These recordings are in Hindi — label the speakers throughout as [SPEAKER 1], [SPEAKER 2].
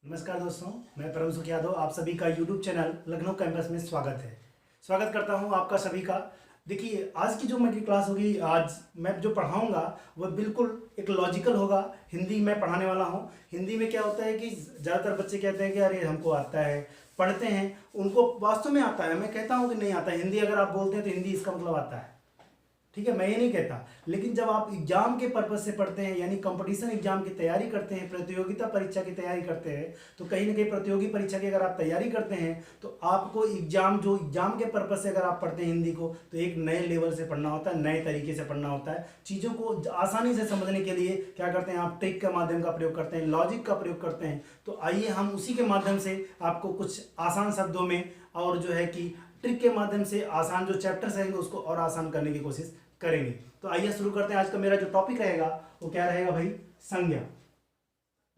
[SPEAKER 1] नमस्कार दोस्तों, मैं परम सुख यादव आप सभी का यूट्यूब चैनल लखनऊ कैंपस में स्वागत करता हूं आपका सभी का। देखिए, आज की जो मेरी क्लास होगी, आज मैं जो पढ़ाऊंगा वह बिल्कुल एक लॉजिकल होगा। हिंदी में पढ़ाने वाला हूं। हिंदी में क्या होता है कि ज़्यादातर बच्चे कहते हैं कि अरे हमको आता है, पढ़ते हैं, उनको वास्तव में आता है। मैं कहता हूँ कि नहीं आता। हिंदी अगर आप बोलते हैं तो हिंदी इसका मतलब आता है, ठीक है, मैं ये नहीं कहता। लेकिन जब आप एग्जाम के पर्पज से पढ़ते हैं, यानी कंपटीशन एग्जाम की तैयारी करते हैं, प्रतियोगिता परीक्षा की तैयारी करते हैं, तो कहीं ना कहीं प्रतियोगी परीक्षा की अगर आप तैयारी करते हैं तो आपको एग्जाम के पर्पज से अगर आप पढ़ते हैं हिंदी को, तो एक नए लेवल से पढ़ना होता है, नए तरीके से पढ़ना होता है। चीज़ों को आसानी से समझने के लिए क्या करते हैं, आप ट्रिक के माध्यम का प्रयोग करते हैं, लॉजिक का प्रयोग करते हैं। तो आइए हम उसी के माध्यम से आपको कुछ आसान शब्दों में और जो है कि ट्रिक के माध्यम से आसान जो चैप्टर्स रहेंगे उसको और आसान करने की कोशिश करेंगे। तो आइए शुरू करते हैं। आज का मेरा जो टॉपिक रहेगा वो क्या रहेगा भाई? संज्ञा।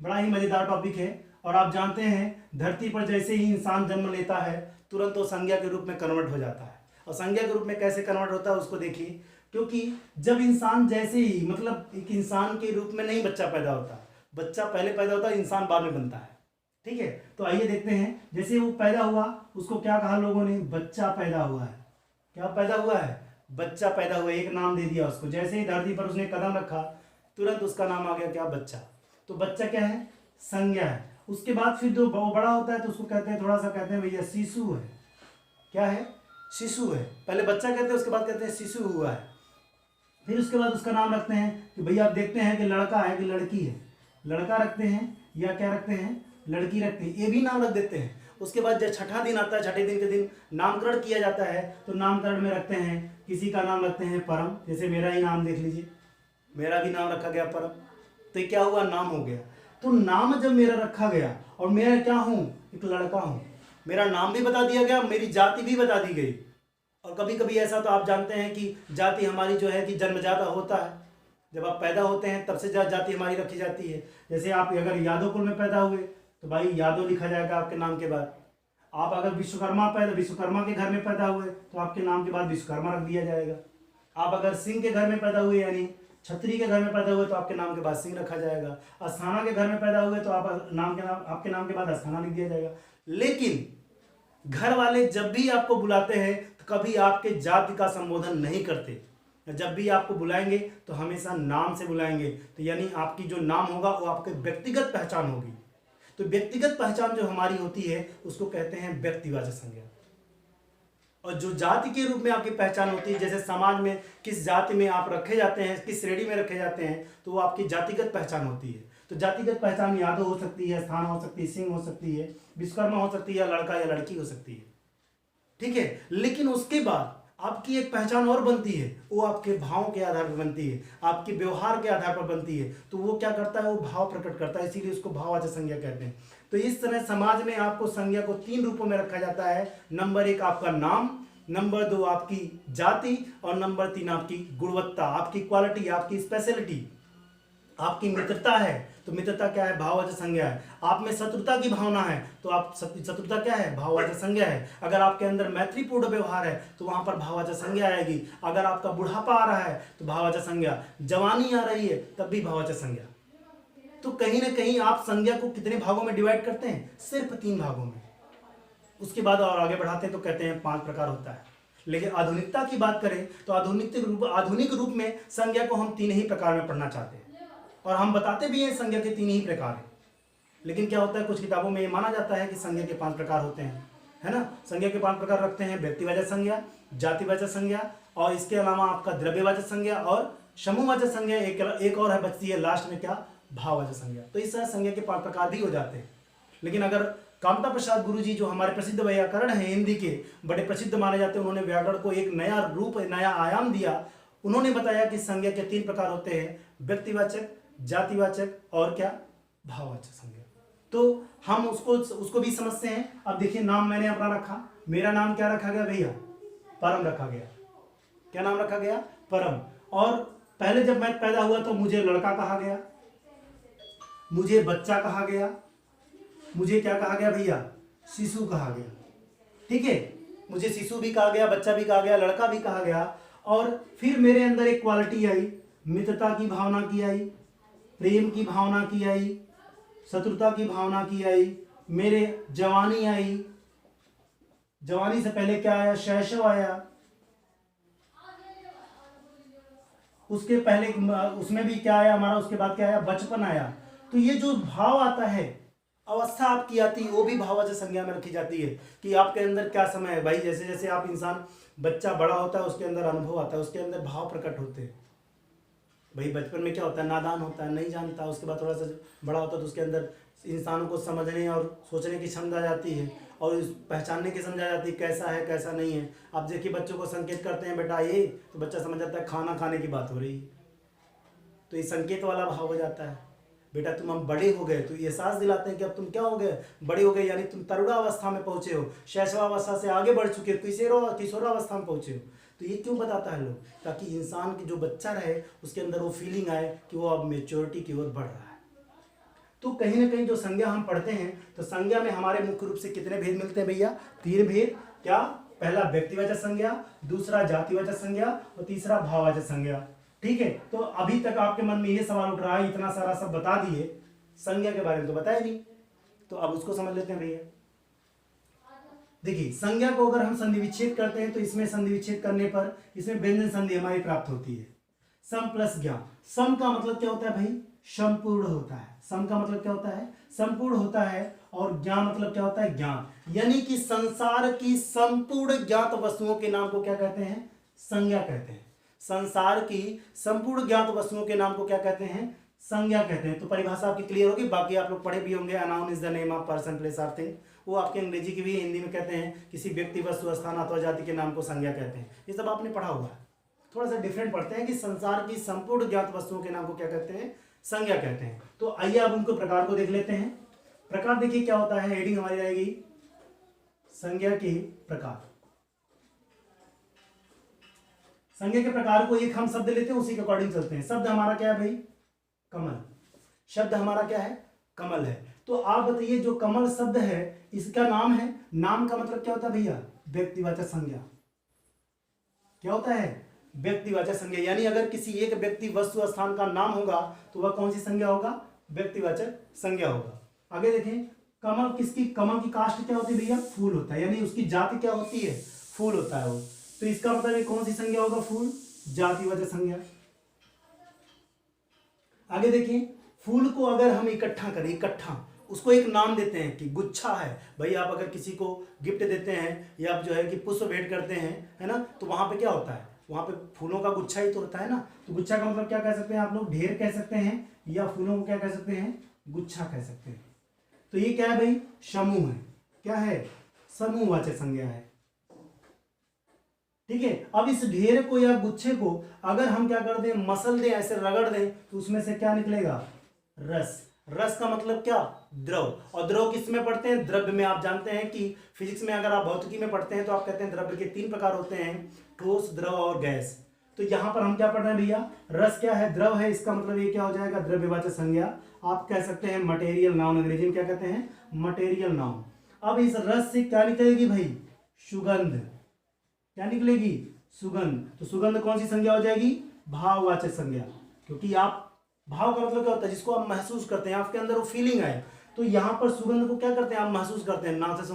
[SPEAKER 1] बड़ा ही मजेदार टॉपिक है। और आप जानते हैं, धरती पर जैसे ही इंसान जन्म लेता है तुरंत वो संज्ञा के रूप में कन्वर्ट हो जाता है। और संज्ञा के रूप में कैसे कन्वर्ट होता है उसको देखिए। क्योंकि जब इंसान जैसे ही, मतलब एक इंसान के रूप में नहीं बच्चा पैदा होता, बच्चा पहले पैदा होता है, इंसान बाद में बनता है, ठीक है। तो आइए देखते हैं, जैसे वो पैदा हुआ उसको क्या कहा लोगों ने? बच्चा पैदा हुआ है। क्या पैदा हुआ है? बच्चा पैदा हुआ, एक नाम दे दिया उसको। जैसे ही धरती पर उसने कदम रखा तुरंत उसका नाम आ गया क्या? बच्चा। तो बच्चा क्या है? संज्ञा है। उसके बाद फिर जो बड़ा होता है तो उसको कहते हैं, थोड़ा सा कहते हैं भैया शिशु है। क्या है? शिशु है। पहले बच्चा कहते हैं, उसके बाद कहते हैं शिशु हुआ है। फिर उसके बाद उसका नाम रखते हैं कि भैया आप देखते हैं कि लड़का है कि लड़की है। लड़का रखते हैं या क्या रखते हैं? लड़की रखते हैं, ये भी नाम रख देते हैं। उसके बाद जब छठा दिन आता है, छठे दिन के दिन नामकरण किया जाता है। तो नामकरण में रखते हैं, किसी का नाम रखते हैं परम। जैसे मेरा ही नाम देख लीजिए, मेरा भी नाम रखा गया परम। तो ये क्या हुआ? नाम हो गया। तो नाम जब मेरा रखा गया और मैं क्या हूँ? एक लड़का हूँ। मेरा नाम भी बता दिया गया, मेरी जाति भी बता दी गई। और कभी कभी ऐसा तो आप जानते हैं कि जाति हमारी जो है कि जन्मजात होता है। जब आप पैदा होते हैं तब से जाति हमारी रखी जाती है। जैसे आप अगर यादव कुल में पैदा हुए तो भाई यादव लिखा जाएगा आपके नाम के बाद। आप अगर विश्वकर्मा के घर में पैदा हुए तो आपके नाम के बाद विश्वकर्मा रख दिया जाएगा। आप अगर सिंह के घर में पैदा हुए, यानी छत्री के घर में पैदा हुए, तो आपके नाम के बाद सिंह रखा जाएगा। अस्थाना के घर में पैदा हुए तो आपके नाम के बाद अस्थाना लिख दिया जाएगा। लेकिन घर वाले जब भी आपको बुलाते हैं तो कभी आपके जाति का संबोधन नहीं करते। जब भी आपको बुलाएंगे तो हमेशा नाम से बुलाएंगे। तो यानी आपकी जो नाम होगा वो आपकी व्यक्तिगत पहचान होगी। तो व्यक्तिगत पहचान जो हमारी होती है उसको कहते हैं व्यक्तिवाचक संज्ञा। और जो जाति के रूप में आपकी पहचान होती है, जैसे समाज में किस जाति में आप रखे जाते हैं, किस श्रेणी में रखे जाते हैं, तो वो आपकी जातिगत पहचान होती है। तो जातिगत पहचान यादव हो सकती है, स्थान हो सकती है, सिंह हो सकती है, विश्वकर्मा हो सकती है, या लड़का या लड़की हो सकती है, ठीक है। लेकिन उसके बाद आपकी एक पहचान और बनती है, वो आपके भाव के आधार पर बनती है, आपके व्यवहार के आधार पर बनती है। तो वो क्या करता है? वो भाव प्रकट करता है, इसीलिए उसको भाववाचक संज्ञा कहते हैं। तो इस तरह समाज में आपको संज्ञा को 3 रूपों में रखा जाता है। नंबर 1 आपका नाम, नंबर 2 आपकी जाति, और नंबर 3 आपकी गुणवत्ता, आपकी क्वालिटी, आपकी स्पेशलिटी, आपकी मित्रता है। तो मित्रता क्या है? भाववाचक संज्ञा है। आप में शत्रुता की भावना है तो आप शत्रुता क्या है? भाववाचक संज्ञा है। अगर आपके अंदर मैत्रीपूर्ण व्यवहार है तो वहां पर भाववाचक संज्ञा आएगी। अगर आपका बुढ़ापा आ रहा है तो भाववाचक संज्ञा, जवानी आ रही है तब भी भाववाचक संज्ञा। तो कहीं ना कहीं आप संज्ञा को कितने भागों में डिवाइड करते हैं? सिर्फ 3 भागों में। उसके बाद और आगे बढ़ाते हैं तो कहते हैं 5 प्रकार होता है। लेकिन आधुनिकता की बात करें तो आधुनिक रूप में संज्ञा को हम 3 ही प्रकार में पढ़ना चाहते हैं। और हम बताते भी हैं संज्ञा के 3 ही प्रकार हैं। लेकिन क्या होता है, कुछ किताबों में ये माना जाता है कि संज्ञा के 5 प्रकार होते हैं, है ना। संज्ञा के 5 प्रकार रखते हैं: व्यक्तिवाचक संज्ञा, जातिवाचक संज्ञा, और इसके अलावा आपका द्रव्यवाचक संज्ञा, और समूहवाचक संज्ञा एक और है बचती है लास्ट में, क्या? भाववाचक संज्ञा। तो इस तरह संज्ञा के 5 प्रकार भी हो जाते हैं। लेकिन अगर कामता प्रसाद गुरुजी, जो हमारे प्रसिद्ध व्याकरण हैं, हिंदी के बड़े प्रसिद्ध माने जाते हैं, उन्होंने व्याकरण को एक नया रूप, नया आयाम दिया। उन्होंने बताया कि संज्ञा के 3 प्रकार होते हैं: व्यक्तिवाचक, जातिवाचक और क्या? भाववाचक संज्ञा। तो हम उसको भी समझते हैं। अब देखिए, नाम मैंने अपना रखा, मेरा नाम क्या रखा गया भैया? परम रखा गया। क्या नाम रखा गया? परम। और पहले जब मैं पैदा हुआ तो मुझे लड़का कहा गया, मुझे बच्चा कहा गया, मुझे क्या कहा गया भैया? शिशु कहा गया, ठीक है। मुझे शिशु भी कहा गया, बच्चा भी कहा गया, लड़का भी कहा गया। और फिर मेरे अंदर एक क्वालिटी आई, मित्रता की भावना की आई, प्रेम की भावना की आई, शत्रुता की भावना की आई, मेरे जवानी आई, जवानी से पहले क्या आया, शैशव आया, उसके पहले उसमें भी क्या आया हमारा, उसके बाद क्या आया, बचपन आया। तो ये जो भाव आता है, अवस्था आपकी आती है, वो भी भाववाचक संज्ञा में रखी जाती है कि आपके अंदर क्या समय है भाई। जैसे जैसे आप इंसान बच्चा बड़ा होता है उसके अंदर अनुभव आता है, उसके अंदर भाव प्रकट होते हैं। भाई बचपन में क्या होता है, नादान होता है, नहीं जानता। उसके बाद थोड़ा सा बड़ा होता है तो उसके अंदर इंसानों को समझने और सोचने की क्षमता आ जाती है और पहचानने की समझ आ जाती है कैसा है कैसा नहीं है। आप देखिए बच्चों को संकेत करते हैं बेटा ये, तो बच्चा समझ जाता है खाना खाने की बात हो रही है, तो ये संकेत वाला भाव हो जाता है। बेटा तुम अब बड़े हो गए, तो ये एहसास दिलाते हैं कि अब तुम क्या हो गए, बड़े हो गए, यानी तुम तरुणावस्था में पहुंचे हो, शैशवावस्था से आगे बढ़ चुके हो, किशोरावस्था में पहुंचे हो। तो ये क्यों बताता है लोग, ताकि इंसान की जो बच्चा रहे उसके अंदर वो फीलिंग आए कि वो अब मेच्योरिटी की ओर बढ़ रहा है। तो कहीं ना कहीं जो संज्ञा हम पढ़ते हैं, तो संज्ञा में हमारे मुख्य रूप से कितने भेद मिलते हैं भैया, 3 भेद। क्या, पहला व्यक्तिवाचक संज्ञा, दूसरा जातिवाचक संज्ञा और तीसरा भाववाचक संज्ञा। ठीक है, तो अभी तक आपके मन में ये सवाल उठ रहा है, इतना सारा सब बता दिए, संज्ञा के बारे में तो बताया नहीं, तो अब उसको समझ लेते हैं भैया। देखिए संज्ञा को अगर हम संधि विच्छेद करते हैं तो इसमें संधि विच्छेद करने पर इसमें व्यंजन संधि हमारी प्राप्त होती है, सम प्लस ज्ञा। सम का मतलब क्या होता है भाई, संपूर्ण होता है। सम का मतलब क्या होता है, संपूर्ण होता है। और ज्ञान मतलब क्या होता है, ज्ञान। यानी कि संसार की संपूर्ण ज्ञात वस्तुओं के नाम को क्या कहते हैं, संज्ञा कहते हैं। संसार की संपूर्ण ज्ञात वस्तुओं के नाम को क्या कहते हैं, संज्ञा कहते हैं। तो परिभाषा आपकी क्लियर होगी। बाकी आप लोग पढ़े भी होंगे, a noun is the name of person place और थिंग। वो आपके अंग्रेजी की भी हिंदी में कहते हैं, किसी व्यक्ति वस्तु स्थान अथवा जाति के नाम को संज्ञा कहते हैं। ये सब आपने पढ़ा हुआ है। थोड़ा सा डिफरेंट पढ़ते हैं कि संसार की संपूर्ण ज्ञात वस्तुओं के नाम को क्या कहते हैं, संज्ञा कहते हैं। तो आइए अब उनको प्रकार को देख लेते हैं। प्रकार देखिए क्या होता है, हेडिंग हमारी आएगी संज्ञा के प्रकार। संज्ञा के प्रकार को एक हम शब्द लेते हैं, उसी के अकॉर्डिंग चलते हैं। शब्द हमारा क्या है भाई, कमल। शब्द हमारा क्या है, कमल है। तो आप बताइए जो कमल शब्द है इसका नाम है, नाम का मतलब क्या होता है भैया, व्यक्तिवाचक संज्ञा। क्या होता है, व्यक्तिवाचक संज्ञा। यानी अगर किसी एक व्यक्ति वस्तु स्थान का नाम होगा तो वह कौन सी संज्ञा होगा, व्यक्तिवाचक संज्ञा होगा। आगे देखें, कमल किसकी, कमल की काष्ठ क्या होती है भैया, फूल होता है। यानी उसकी जाति क्या होती है, फूल होता है वो। तो इसका मतलब कौन सी संज्ञा होगा, फूल, जातिवाचक संज्ञा। आगे देखिए, फूल को अगर हम इकट्ठा करें, इकट्ठा उसको एक नाम देते हैं कि गुच्छा है। भाई आप अगर किसी को गिफ्ट देते हैं या आप जो है कि पुष्प भेंट करते हैं, है ना, तो वहां पे क्या होता है, वहां पे फूलों का गुच्छा ही तो होता है ना। तो गुच्छा का मतलब क्या कह सकते हैं आप लोग, ढेर कह सकते हैं, या फूलों को क्या कह सकते हैं, गुच्छा कह सकते हैं। तो ये क्या है भाई, समूह है। क्या है, समूहवाचक संज्ञा है। ठीक है, अब इस ढेर को या गुच्छे को अगर हम क्या कर दें, मसल दें, ऐसे रगड़ दें, तो उसमें से क्या निकलेगा, रस। रस का मतलब क्या, द्रव। और द्रव किस में पढ़ते हैं, द्रव्य में। आप जानते हैं कि फिजिक्स में अगर आप भौतिकी में पढ़ते हैं तो आप कहते हैं द्रव्य के 3 प्रकार होते हैं, ठोस, द्रव और गैस। तो यहां पर हम क्या पढ़ रहे हैं भैया, रस क्या है, द्रव है। इसका मतलब ये क्या हो जाएगा, द्रव्यवाचक संज्ञा। आप कह सकते हैं मटेरियल नाउन, अंग्रेजी में क्या कहते हैं, मटेरियल नाउन। अब इस रस से क्या निकलेगी भाई, सुगंध। क्या निकलेगी, सुगंध। तो सुगंध कौन सी संज्ञा हो जाएगी, भाववाचक संज्ञा। क्योंकि आप, भाव का मतलब क्या होता है, जिसको आप महसूस करते हैं, आपके अंदर वो फीलिंग आए। तो यहां पर सुगंध को क्या करते हैं, आप महसूस करते हैं, नाक से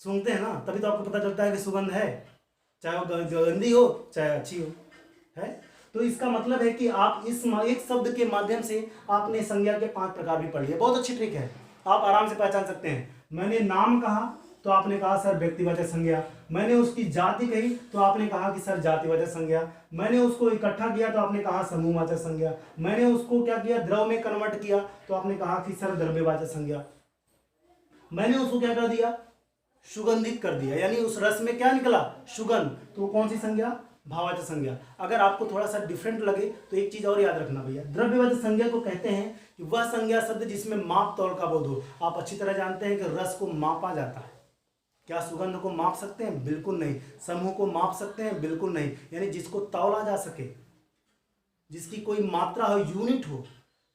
[SPEAKER 1] सूंघते हैं ना, तभी तो आपको पता चलता है कि सुगंध है, चाहे वो गंदी हो चाहे अच्छी हो, है। तो इसका मतलब है कि आप इस एक शब्द के माध्यम से आपने संज्ञा के 5 प्रकार भी पढ़ लिए। बहुत अच्छी ट्रिक है, आप आराम से पहचान सकते हैं। मैंने नाम कहा तो आपने कहा सर व्यक्तिवाचक संज्ञा। मैंने उसकी जाति कही तो आपने कहा कि सर जातिवाचक संज्ञा। मैंने उसको इकट्ठा किया तो आपने कहा समूहवाचक संज्ञा। मैंने उसको क्या किया, द्रव में कन्वर्ट किया तो आपने कहा कि सर द्रव्यवाचक संज्ञा। मैंने उसको क्या कर दिया, सुगंधित कर दिया, यानी उस रस में क्या निकला, सुगंध। तो कौन सी संज्ञा, भाववाचक संज्ञा। अगर आपको थोड़ा सा डिफरेंट लगे तो एक चीज और याद रखना भैया, द्रव्यवाचक संज्ञा को कहते हैं कि वह संज्ञा शब्द जिसमें माप तौल का बोध हो। आप अच्छी तरह जानते हैं कि रस को मापा जाता है। क्या सुगंध को माप सकते हैं, बिल्कुल नहीं। समूह को माप सकते हैं, बिल्कुल नहीं। यानी जिसको तौला जा सके, जिसकी कोई मात्रा हो, यूनिट हो,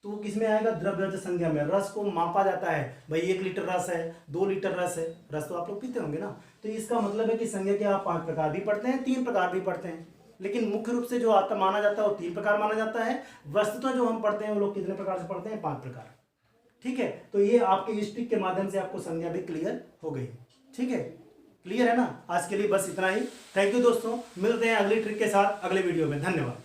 [SPEAKER 1] तो वो किसमें आएगा, द्रव्यवाचक संज्ञा में। रस को मापा जाता है, भाई 1 लीटर रस है, 2 लीटर रस है। रस तो आप लोग पीते होंगे ना। तो इसका मतलब है कि संज्ञा के आप 5 प्रकार भी पढ़ते हैं, 3 प्रकार भी पढ़ते हैं, लेकिन मुख्य रूप से जो आता माना जाता है वो 3 प्रकार माना जाता है। वस्तुतः जो हम पढ़ते हैं वो लोग कितने प्रकार से पढ़ते हैं, 5 प्रकार। ठीक है, तो ये आपके इस ट्रिक के माध्यम से आपको संज्ञा भी क्लियर हो गई। ठीक है, क्लियर है ना। आज के लिए बस इतना ही। थैंक यू दोस्तों, मिलते हैं अगली ट्रिक के साथ अगले वीडियो में। धन्यवाद।